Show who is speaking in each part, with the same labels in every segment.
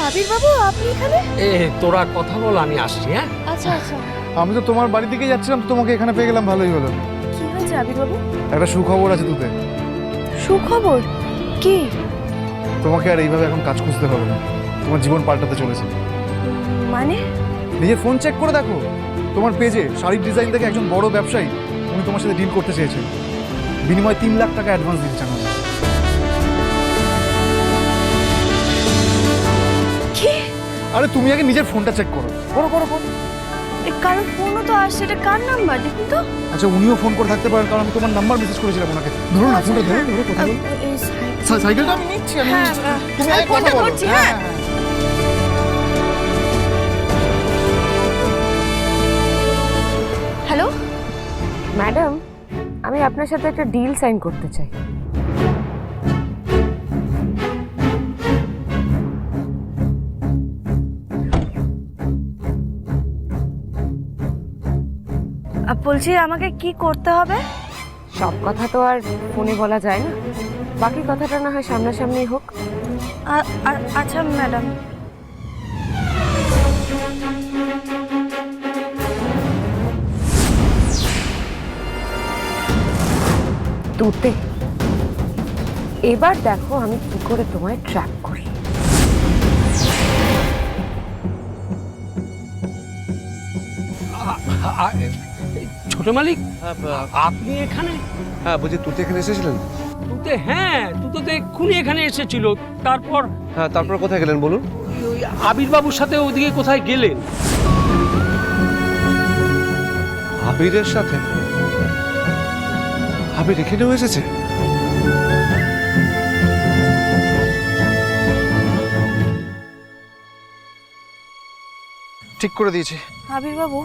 Speaker 1: আবির বাবু, আপনি এখানে?
Speaker 2: তোরা কথা বল, আমি আসছি। হ্যাঁ
Speaker 1: আচ্ছা আচ্ছা।
Speaker 3: আমি তো তোমার বাড়ি দিকে যাচ্ছিলাম, তো তোমাকে এখানে পেয়ে গেলাম, ভালোই হলো।
Speaker 1: কি হয়েছে আবির বাবু?
Speaker 3: একটা সুখবর আছে তোতে।
Speaker 1: সুখবর? কি?
Speaker 3: তোমাকে আর এইভাবে এখন কাজ খুঁজতে হবে না, তোমার জীবন পাল্টাতে চলেছে।
Speaker 1: মানে?
Speaker 3: নিজের ফোন চেক করে দেখো, তোমার পেজে শাড়ির ডিজাইন থেকে একজন বড় ব্যবসায়ী উনি তোমার সাথে ডিল করতে চেয়েছেন, বিনিময়ে 3 লাখ টাকা অ্যাডভান্স দিতে চান।
Speaker 1: কি?
Speaker 3: আরে তুমি আগে নিজের ফোনটা চেক করো। করো করো করো।
Speaker 1: কারণ ফোনও তো আসছে, এটা কার নাম্বার দেখুন তো।
Speaker 3: আচ্ছা, উনিও ফোন করে থাকতে পারেন, কারণ আমি তোমার নাম্বার মেসেজ করেছিলাম ওনাকে। ধরো না ফোনটা, ধরো ধরো কথা বলো। সাইকেলটা আমি নিচ্ছি, আমি তুমি আগে কথা বলো। হ্যাঁ।
Speaker 1: হ্যালো
Speaker 4: ম্যাডাম, আমি আপনার সাথে একটা ডিল সাইন করতে চাই।
Speaker 1: বলছি আমাকে কি করতে হবে?
Speaker 4: সব কথা তো আর ফোনে বলা যায় না, বাকি কথাটা না হয় সামনাসামনি হোক।
Speaker 1: আচ্ছা ম্যাডাম।
Speaker 4: তুতে, এবার দেখো আমি কি করে তোমায় ট্র্যাপ করি।
Speaker 2: ছোট মালিক, আপনি এখানে?
Speaker 5: হ্যাঁ বলছি, তুতে এখানে এসেছিলেন?
Speaker 2: তুতে? হ্যাঁ, তুতে তো এক্ষুনি এখানে এসেছিল। তারপর?
Speaker 5: হ্যাঁ, তারপর কোথায় গেলেন বলুন?
Speaker 2: ওই আবির বাবুর সাথে ওদিকে কোথায় গেলেন?
Speaker 5: আবিরের সাথে? আবির এখানেও এসেছে?
Speaker 3: ঠিক করে দিয়েছি।
Speaker 1: আবির বাবু,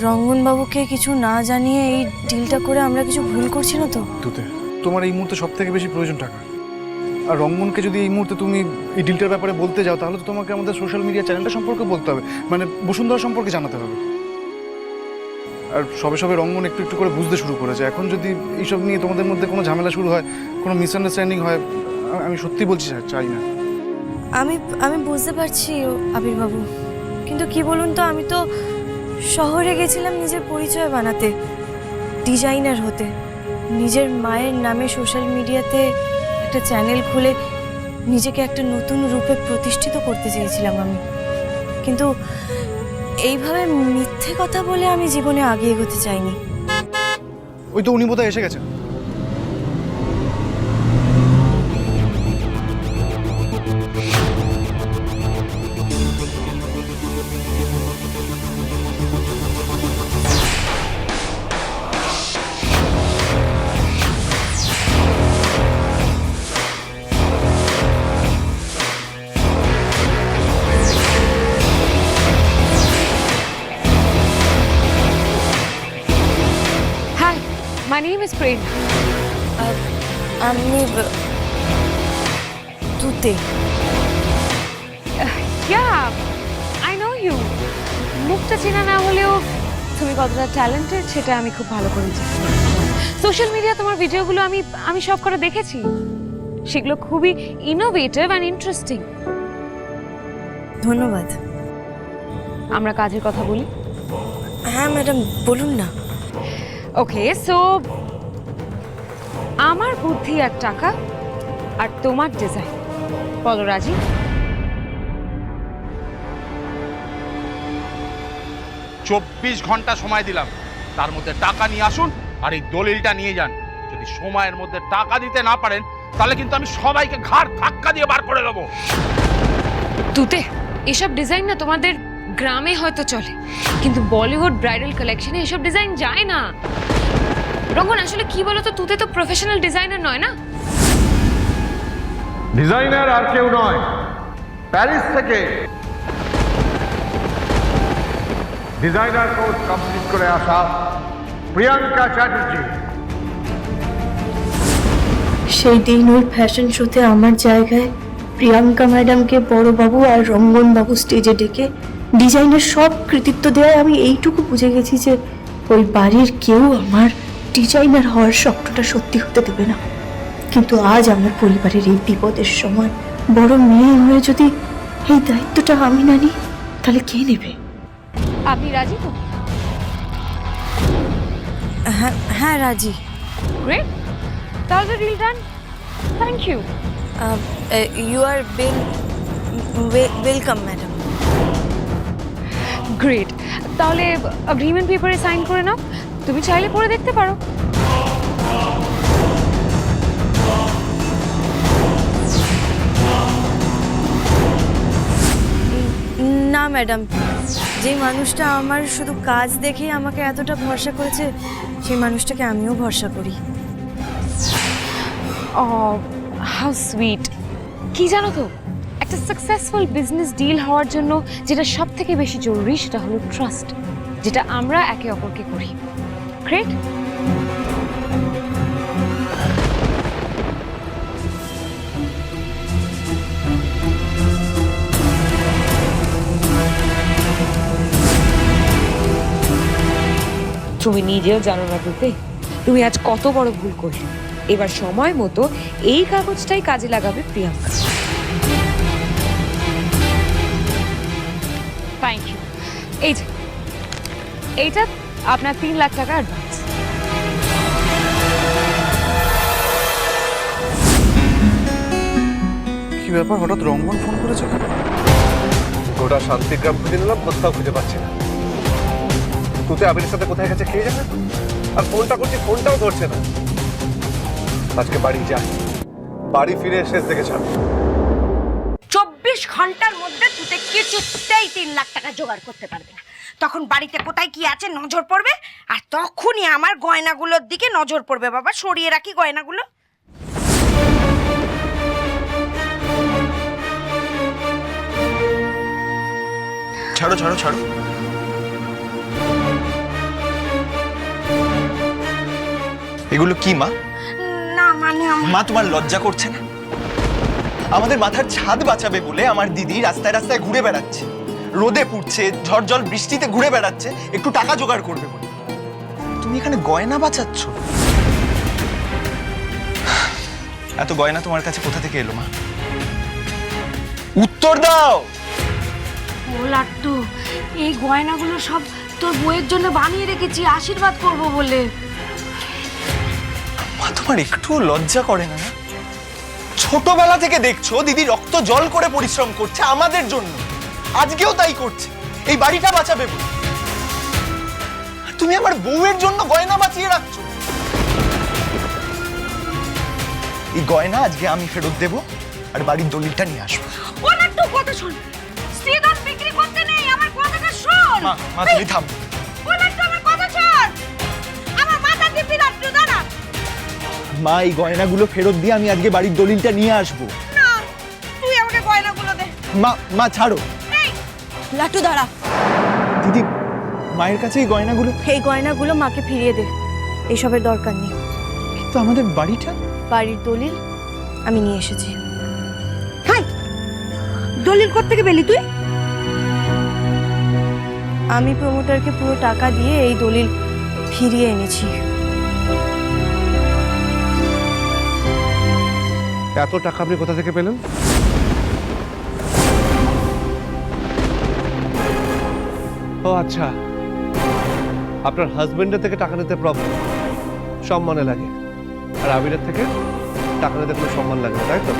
Speaker 1: রঙ্গন বাবুকে কিছু না জানিয়ে এই ডিলটা করে আমরা কিছু ভুল করছি না তো?
Speaker 3: তুতে, তোমার এই মুহূর্তে সব থেকে বেশি প্রয়োজন টাকা। আর রঙ্গনকে যদি এই মুহূর্তে তুমি এই ডিলটার ব্যাপারে বলতে যাও, তাহলে তো তোমাকে আমাদের সোশ্যাল মিডিয়া চ্যানেলটা সম্পর্কে বলতে হবে, মানে বসুন্ধরা সম্পর্কে জানাতে হবে। আর সবে সবে রঙ্গন একটু একটু করে বুঝতে শুরু করেছে। এখন যদি এইসব নিয়ে তোমাদের মধ্যে কোনো ঝামেলা শুরু হয়, কোনো মিসআন্ডারস্ট্যান্ডিং হয়, আমি সত্যি বলছি চাই না।
Speaker 1: আমি বুঝতে পারছি আবির বাবু, কিন্তু কি বলুন তো, আমি তো শহরে গেছিলাম নিজের পরিচয় বানাতে, ডিজাইনার হতে। নিজের মায়ের নামে সোশ্যাল মিডিয়াতে একটা চ্যানেল খুলে নিজেকে একটা নতুন রূপে প্রতিষ্ঠিত করতে চেয়েছিলাম আমি। কিন্তু এইভাবে মিথ্যে কথা বলে আমি জীবনে আগে এগোতে চাইনি।
Speaker 3: ওই তো উনি বোধহয় এসে গেছেন।
Speaker 4: হাই, মাই নেম ইজ প্রেম।
Speaker 1: আমি তুতে।
Speaker 4: ইয়া, আই নো ইউ। মুখটা চেনা না হলেও তুমি কতটা ট্যালেন্টেড সেটা আমি খুব ভালো করে জানি। সোশ্যাল মিডিয়া তোমার ভিডিওগুলো আমি সব করে দেখেছি, সেগুলো খুবই ইনোভেটিভ অ্যান্ড ইন্টারেস্টিং।
Speaker 1: ধন্যবাদ।
Speaker 4: আমরা কাজের কথা বলি।
Speaker 1: হ্যাঁ ম্যাডাম, বলুন না।
Speaker 4: ওকে, সো আমার বুদ্ধি 1 টাকা আর তোমার ডিজাইন, বলো রাজি?
Speaker 6: চব্বিশ ঘন্টা সময় দিলাম, তার মধ্যে টাকা নিয়ে আসুন আর এই দলিলটা নিয়ে যান। যদি সময়ের মধ্যে টাকা দিতে না পারেন, তাহলে কিন্তু আমি সবাইকে ঘাড় ধাক্কা দিয়ে বার করে দেবো।
Speaker 4: তুতে, এসব ডিজাইন না তোমাদের গ্রামে হয়তো চলে, কিন্তু বলিউড ব্রাইডাল কালেকশনে এসব ডিজাইন যায় না। রঙ্গন, আসলে কি বলো তো, তুতে তো প্রফেশনাল ডিজাইনার নয় না।
Speaker 7: ডিজাইনার আর কেউ নয়, প্যারিস থেকে ডিজাইনার কোর্স কমপ্লিট করে আসা প্রিয়াঙ্কা চ্যাটার্জি।
Speaker 8: সেই দিন ওই ফ্যাশন শোতে আমার জায়গায় প্রিয়াঙ্কা ম্যাডামকে বড়বাবু আর রঙ্গন বাবু স্টেজে ডেকে ডিজাইনের সব কৃতিত্ব দেওয়ায় আমি এইটুকু বুঝে গেছি যে ওই বাড়ির কেউ আমার ডিজাইনার হওয়ার স্বপ্নটা সত্যি হতে দেবে না। কিন্তু আজ আমার পরিবারের এই বিপদের সময় বড় মেয়ে হয়ে যদি এই দায়িত্বটা আমি না নিই তাহলে কে নেবে?
Speaker 4: আপনি রাজি তো?
Speaker 1: হ্যাঁ হ্যাঁ রাজি।
Speaker 4: গ্রেট, তাহলে deal done. Thank you.
Speaker 1: You are welcome madam.
Speaker 4: Great, তাহলে এগ্রিমেন্ট পেপারে সাইন করে নাও। তুমি চাইলে পড়ে দেখতে পারো।
Speaker 1: না ম্যাডাম, যে মানুষটা আমার শুধু কাজ দেখেই আমাকে এতটা ভরসা করেছে সেই মানুষটাকে আমিও ভরসা করি।
Speaker 4: How sweet. কি জানো তো, একটা সাকসেসফুল বিজনেস ডিল হওয়ার জন্য যেটা সব থেকে বেশি জরুরি সেটা হলো ট্রাস্ট, যেটা আমরা একে অপরকে করি। গ্রেট। তুমি নিজেও জানো না রূপে, তুমি আজ কত বড় ভুল করলে। এবার সময় মতো এই কাগজটাই কাজে লাগাবে প্রিয়াঙ্কা। Thank you. এই যে এইটা আপনার 3 লাখ টাকা অ্যাডভান্স।
Speaker 3: কি ব্যাপার, হঠাৎ রঙ্গন ফোন করেছে কেন?
Speaker 5: গোটা শান্তিগ্রাম খুঁজে নিলাম, কোথাও খুঁজে পাচ্ছি না। তুতে আবিরের সাথে কোথায় গেছে কে জানে, আর ফোনটা করছি ফোনটাও ধরছে না। আজকে বাড়ি যাই, বাড়ি ফিরে শেষ দেখে ছাড়।
Speaker 9: 24 ঘন্টার মধ্যে তুতে কিছুতেই 3 লাখ টাকা জোগাড় করতে পারবে না। তখন বাড়িতে কোথায় কি আছে নজর পড়বে, আর তখনই আমার গয়নাগুলোর দিকে নজর পড়বে। বাবা, সরিয়ে রাখি গয়নাগুলো।
Speaker 10: ছাড়ো ছাড়ো ছাড়ো। এগুলো কি মা?
Speaker 9: না মানে
Speaker 10: মা, তোমার লজ্জা করছে না? আমাদের মাথার ছাদ বাঁচাবে বলে আমার দিদি রাস্তায় রাস্তায় ঘুরে বেড়াচ্ছে, রোদে পুড়ছে, ঝড় জল বৃষ্টিতে ঘুরে বেড়াচ্ছে একটু টাকা জোগাড় করবে বলে। তুমি এখানে গয়না বাঁচাচ্ছ? এত গয়না তোমার কাছে কোথা থেকে এলো মা? উত্তর দাও।
Speaker 9: ও লাট্টু, এই গয়নাগুলো সব তোর বইয়ের জন্য বানিয়ে রেখেছি আশীর্বাদ করব বলে।
Speaker 10: মা, তোমার একটু লজ্জা করে না? ছোটবেলা থেকে দেখছো দিদি রক্ত জল করে পরিশ্রম করছে আমাদের জন্য, আজকেও তাই করছে এই বাড়িটা বাঁচাবে বলে। আর তুমি আমার বউয়ের জন্য গয়না বাঁচিয়ে রাখছো। এই গয়না আজকে আমি ফেরত দেব আর বাড়ির দলিলটা নিয়ে আসবো।
Speaker 9: ও লাট্টু, কথা শোন। স্ত্রীধন বিক্রি করতে নেই, আমার কথাটা শোন।
Speaker 10: মা, মা তুমি থাম।
Speaker 9: ও লাট্টু, আমার কথা শোন। আমার মাথা টিপি লাট্টু, দাঁড়া।
Speaker 10: মা, এই গয়নাগুলো ফেরত দিয়ে আমি আজকে বাড়ির দলিলটা নিয়ে আসবো।
Speaker 9: না, তুই আমাকে গয়নাগুলো দে।
Speaker 10: মা, মা ছাড়ো।
Speaker 9: এই
Speaker 1: লাট্টু দাঁড়া।
Speaker 10: দিদি, মায়ের কাছে এই গয়নাগুলো।
Speaker 1: এই গয়নাগুলো মাকে ফিরিয়ে দে, এসবের দরকার নেই।
Speaker 10: তো আমাদের বাড়িটা?
Speaker 1: বাড়ির দলিল আমি নিয়ে এসেছি।
Speaker 9: হাই, দলিল করতে কে পেলি তুই?
Speaker 1: আমি প্রমোটারকে পুরো টাকা দিয়ে এই দলিল ফিরিয়ে এনেছি।
Speaker 5: এত টাকা আপনি কোথা থেকে পেলেন? ও আচ্ছা, আপনার হাজবেন্ডের থেকে টাকা নিতে প্রবলেম, সম্মানে লাগে, আর আবিরের থেকে টাকা নিতে কোনো সম্মান লাগে না, তাই তো?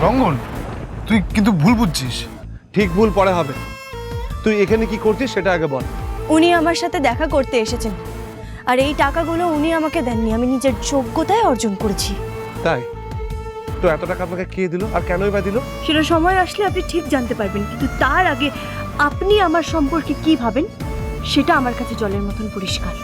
Speaker 3: রঙ্গন, তুই কিন্তু ভুল বুঝছিস।
Speaker 5: ঠিক ভুল পরে হবে। তুই এখানে কি করছিস সেটা আগে বল।
Speaker 1: উনি আমার সাথে দেখা করতে এসেছেন, আর এই টাকাগুলো উনি আমাকে দেননি, আমি নিজের যোগ্যতায় অর্জন করেছি।
Speaker 5: তাই তো এত টাকা আপনাকে কে দিল, আর কেনই বা দিল?
Speaker 8: সেটা সময় আসলে আপনি ঠিক জানতে পারবেন, কিন্তু তার আগে আপনি আমার সম্পর্কে কি ভাবেন সেটা আমার কাছে জলের মতন পরিষ্কার।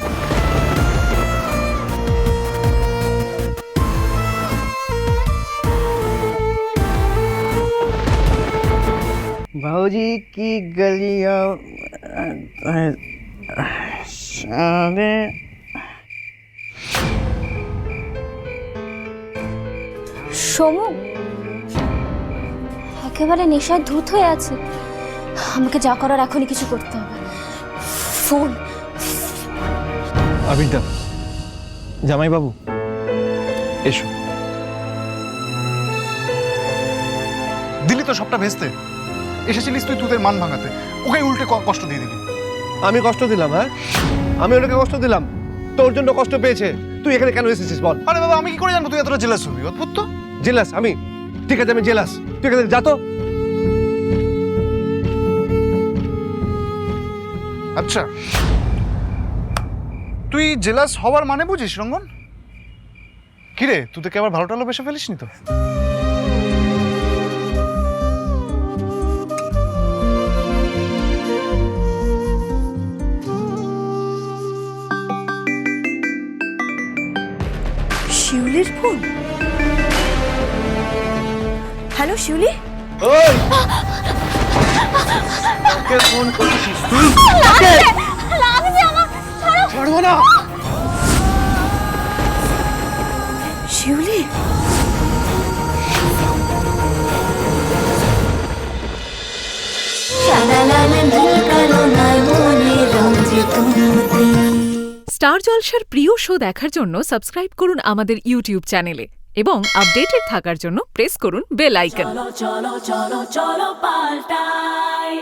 Speaker 11: भाऊजी की गलियां सारे
Speaker 12: সমু একেবারে নেশায় ধূত হয়ে আছে। আমাকে যা করার এখনই কিছু করতে হবে। ফোন।
Speaker 10: আবিরদা, জামাইবাবু এসো। দিলি তো
Speaker 3: সবটা ভেস্তে এসেছিলিস তুই তোদের মান ভাঙাতে, ওকে উল্টে কষ্ট দিয়ে দিলি।
Speaker 5: আমি কষ্ট দিলাম? হ্যাঁ, আমি ওনাকে কষ্ট দিলাম? তোর জন্য কষ্ট পেয়েছে, তুই এখানে কেন এসেছিস বল?
Speaker 3: আরে বাবা, আমি কি করে জানবো তুই এতটা জেলাস হবি? অদ্ভুত তো।
Speaker 5: জেলাস আমি? ঠিক আছে, আমি জেলাস। তুই এখানে যা তো।
Speaker 3: আচ্ছা, তুই জেলাস হওয়ার মানে বুঝিস রঙ্গন? কিরে, তুই তোকে আবার ভালো টালো বেসে ফেলিস নি তো?
Speaker 1: শিউলির ফোন। হ্যালো শিউলি।
Speaker 3: ফোন করেছিস তুই? ছাড়বো না।
Speaker 1: শিউলি,
Speaker 13: স্টার জলসার প্রিয় শো দেখার জন্য সাবস্ক্রাইব করুন আমাদের ইউটিউব চ্যানেলে এবং আপডেটেড থাকার জন্য প্রেস করুন বেল আইকন।
Speaker 14: চলো চলো চলো চলো পাল্টাই।